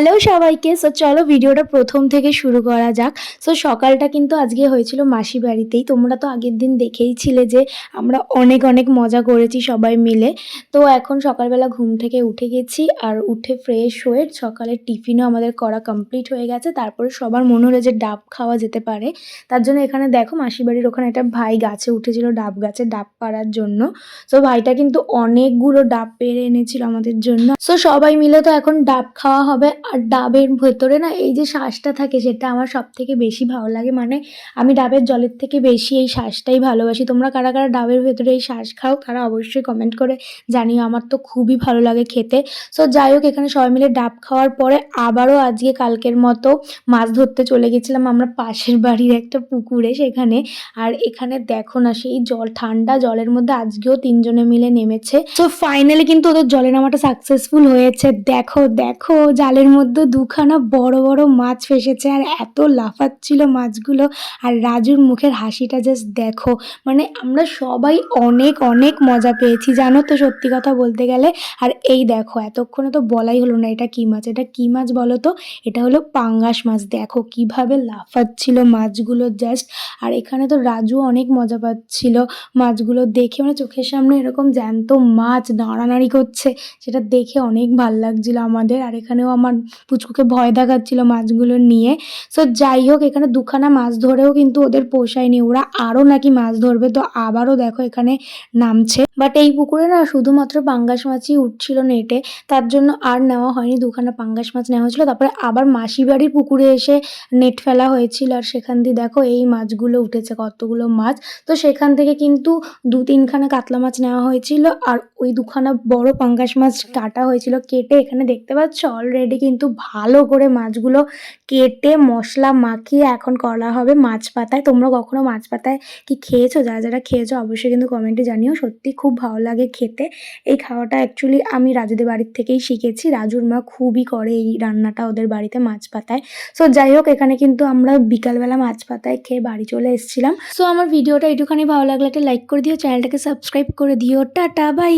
Hello সবাইকে। চলো ভিডিওটা প্রথম থেকে শুরু করা যাক। সকালটা কিন্তু আজকে হয়েছিল মাসি বাড়িতেই। তোমরা তো আগের দিন দেখেইছিলে যে আমরা অনেক অনেক মজা করেছি সবাই মিলে। তো এখন সকালবেলা ঘুম থেকে উঠে গেছি, আর উঠে ফ্রেশ হয়ে সকালের টিফিনও আমাদের করা কমপ্লিট হয়ে গেছে। তারপরে সবার মনে হলো যে ডাব খাওয়া যেতে পারে, তার জন্য এখানে দেখো মাসি বাড়ির ওখানে একটা ভাই গাছে উঠেছিল, ডাব গাছে ডাব পাড়ার জন্য। ভাইটা কিন্তু অনেকগুলো ডাব পেড়ে এনেছিল আমাদের জন্য। সবাই মিলে তো এখন ডাব খাওয়া হবে। আর ডাবের ভেতরে না এই যে শাঁসটা থাকে সেটা আমার সব থেকে বেশি ভালো লাগে। মানে আমি ডাবের জলের থেকে বেশি এই শাঁসটাই ভালোবাসি। তোমরা কারা কারা ডাবের ভেতরে এই শাঁস খাও তারা অবশ্যই কমেন্ট করে জানিও। আমার তো খুবই ভালো লাগে খেতে। যাই হোক, এখানে সবাই মিলে ডাব খাওয়ার পরে আবারও আজকে কালকের মতো মাছ ধরতে চলে গেছিলাম আমরা পাশের বাড়ির একটা পুকুরে সেখানে। আর এখানে দেখো না, সেই জল, ঠান্ডা জলের মধ্যে আজকেও তিনজনে মিলে নেমেছে। ফাইনালি কিন্তু ওদের জলে নামাটা সাকসেসফুল হয়েছে। দেখো দেখো, জালের মধ্যে দুখানা বড় বড় মাছ ফেসেছে, আর এত লাফাচ্ছিল মাছগুলো। আর রাজুর মুখের হাসিটা জাস্ট দেখো। মানে আমরা সবাই অনেক অনেক মজা পেয়েছি জানো তো, সত্যি কথা বলতে গেলে। আর এই দেখো, এতক্ষণে তো বলাই হলো না এটা কি মাছ। এটা কি মাছ বলো তো? এটা হলো পাঙ্গাস মাছ। দেখো কিভাবে লাফাচ্ছিল মাছগুলো জাস্ট। আর এখানে তো রাজু অনেক মজা পাচ্ছিল মাছগুলো দেখে। মানে চোখের সামনে এরকম জ্যান্ত মাছ নাড়ানাড়ি করছে, সেটা দেখে অনেক ভাল লাগছিল আমাদের। আর এখানেও আমার পুচকুকে ভয় দেখাচ্ছিল মাছগুলো নিয়ে। যাই হোক, এখানে দুখানা মাছ ধরেও কিন্তু ওদের পোষায়নি, ওরা আরও নাকি মাছ ধরবে। তো আবারও দেখো এখানে নামছে। বাট এই পুকুরে না শুধুমাত্র পাঙ্গাস মাছই উঠছিল নেটে, তার জন্য আর নেওয়া হয়নি। দুখানা পাঙ্গাস মাছ নেওয়া হয়েছিল। তারপরে আবার মাসি বাড়ির পুকুরে এসে নেট ফেলা হয়েছিল, আর সেখান দিয়ে দেখো এই মাছগুলো উঠেছে, কতগুলো মাছ। সেখান থেকে কিন্তু 2-3খানা কাতলা মাছ নেওয়া হয়েছিল, আর ওই দুখানা বড় পাঙ্গাস মাছ কাটা হয়েছিল। কেটে এখানে দেখতে পাচ্ছ অলরেডি কিন্তু ভালো করে মাছগুলো কেটে মশলা মাখিয়ে এখন করা হবে মাছ পাতায়। তোমরা কখনো মাছ পাতায় কি খেয়েছো? যারা যারা খেয়েছো অবশ্যই কিন্তু কমেন্টে জানিও। সত্যি খুব ভালো লাগে খেতে। এই খাওয়াটা অ্যাকচুয়ালি আমি রাজুদের বাড়ির থেকেই শিখেছি। রাজুর মা খুবই করে এই রান্নাটা ওদের বাড়িতে মাছ পাতায়। যাই হোক, এখানে কিন্তু আমরা বিকালবেলা মাছ পাতায় খেয়ে বাড়ি চলে এসেছিলাম। আমার ভিডিওটা একটুখানি ভালো লাগলে একটা লাইক করে দিও, চ্যানেলটাকে সাবস্ক্রাইব করে দিও। Tata bye.